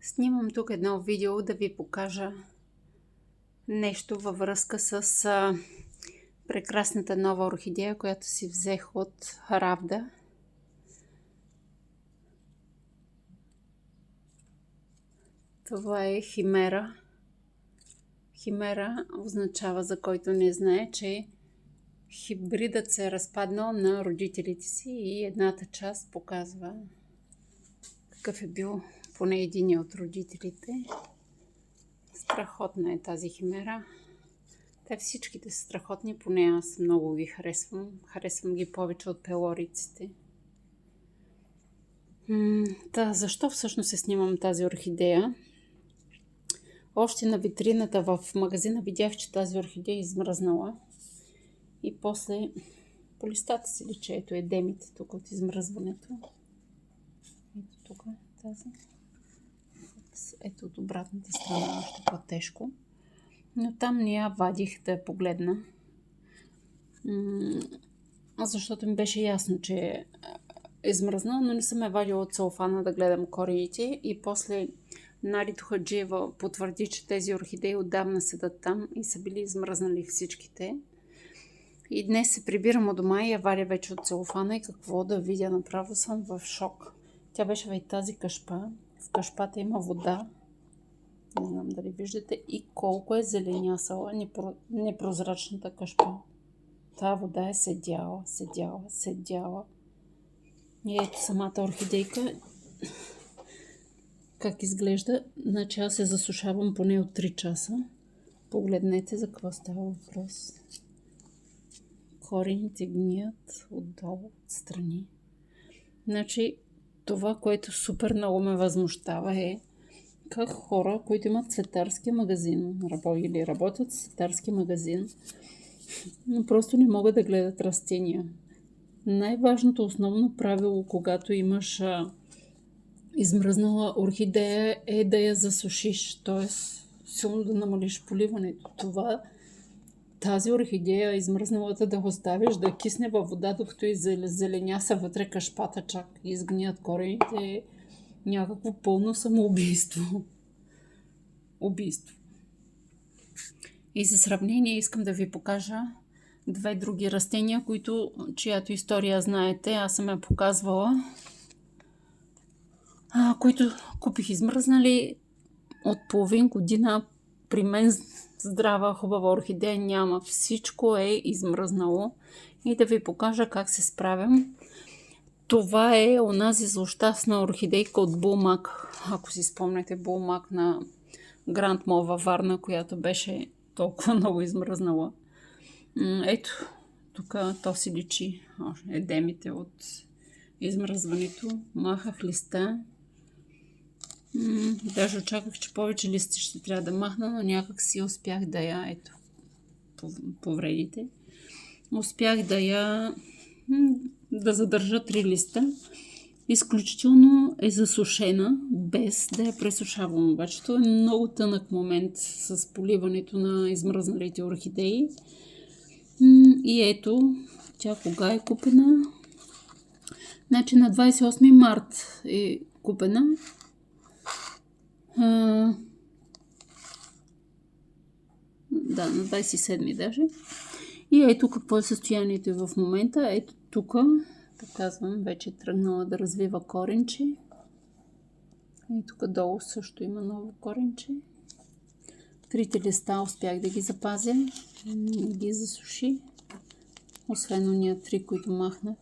Снимам тук едно видео да ви покажа нещо във връзка с прекрасната нова орхидея, която си взех от Равда. Това е химера. Химера означава, за който не знае, че хибридът се е разпаднал на родителите си и едната част показва какъв е бил поне един от родителите. Страхотна е тази химера. Те всичките са страхотни, поне аз много ги харесвам. Харесвам ги повече от пелориците. Защо всъщност се снимам тази орхидея? Още на витрината в магазина видях, че тази орхидея е измръзнала. И после по листата си лича, ето едемите тук от измръзването. Ето тук тази. Ето от обратната страна, още по-тежко. Но там не я вадих да я погледна. Защото ми беше ясно, че е измръзнала, но не съм я вадила от целофана да гледам корените. И после Нади Тухаджиева потвърди, че тези орхидеи отдавна седат там и са били измръзнали всичките. И днес се прибирам от дома и я вадя вече от целофана и какво да видя, направо съм в шок. Тя беше в тази кашпа. В кашпата има вода. Не знам дали виждате и колко е зеленясала непрозрачната кашпа. Тая вода е седяла. И ето самата орхидейка как изглежда. Значи аз се засушавам поне от 3 часа. Погледнете за какво става въпрос. Корените гният отдолу, отстрани. Значи това, което супер много ме възмущава е как хора, които имат цветарски магазин или работят в цветарски магазин, но просто не могат да гледат растения. Най-важното основно правило, когато имаш измръзнала орхидея, е да я засушиш, т.е. силно да намалиш поливането. Тази орхидея измръзналата да оставиш да кисне във вода, докато и зеленяса вътре кашпата чак и изгният корените, е някакво пълно самоубийство. И за сравнение искам да ви покажа 2 други растения, чиято история знаете. Аз съм я показвала. Които купих измръзнали от половин година. При мен здрава, хубава орхидея няма. Всичко е измръзнало. И да ви покажа как се справям. Това е онази злощастна орхидейка от Булмак. Ако си спомняте, Булмак на Гранд Мол във Варна, която беше толкова много измръзнала. Ето, тук то си личи едемите от измръзването. Махах листа. Даже очаквах, че повече листи ще трябва да махна, но някак си успях да ето, повредите. Успях да задържа 3 листа. Изключително е засушена, без да я пресушавам. Обаче това е много тънък момент с поливането на измръзналите орхидеи. И ето, тя кога е купена? Значи на 28 март е купена. Да, на 27 даже. И ето какво е състоянието в момента. Ето тук показвам, вече е тръгнала да развива коренче. И тук долу също има ново коренче. 3 листа успях да ги запазя. Не ги засуши. Освен ония 3, които махнах.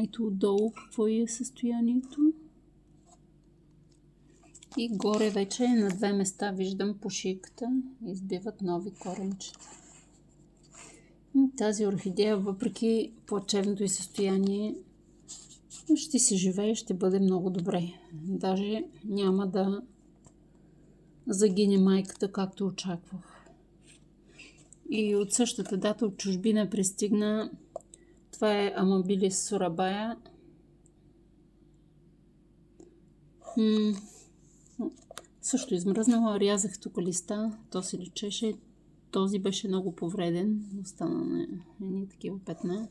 Ето отдолу какво е състоянието. И горе вече на 2 места виждам по шийката. Избиват нови коренчета. Тази орхидея, въпреки плачевното й състояние, ще си живее, ще бъде много добре. Даже няма да загине майката, както очаквах. И от същата дата от чужбина пристигна. Това е Амабилис сурабая. Също измръзнала, рязах тук листа, то се личеше. Този беше много повреден, остана на едни такива петна.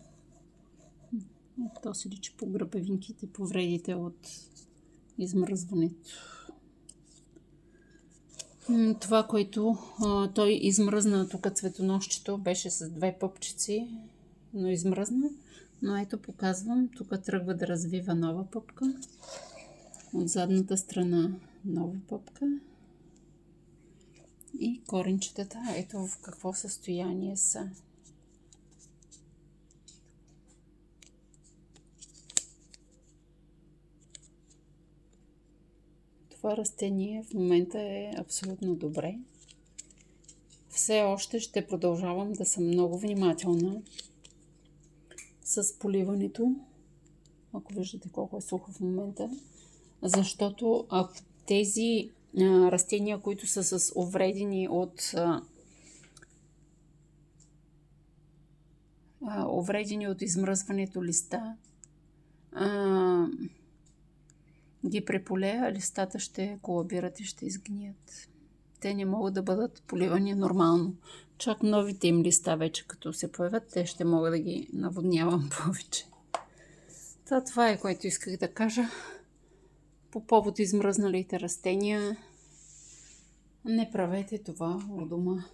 То се личи по гръбевинките, повредите от измръзването. Това, което той измръзна тук цветоносчето, беше с 2 пъпчици, но измръзна. Но ето показвам, тук тръгва да развива нова пъпка. От задната страна нова пъпка. И коренчетата, ето в какво състояние са. Това растение в момента е абсолютно добре. Все още ще продължавам да съм много внимателна с поливането. Ако виждате колко е сухо в момента. Защото тези растения, които са с увредени от измръзването листа, ги преполея, листата ще колабират и ще изгният. Те не могат да бъдат поливани нормално. Чак новите им листа вече като се появят, те ще мога да ги наводнявам повече. Това е, което исках да кажа. По повод измръзналите растения, не правете това у дома.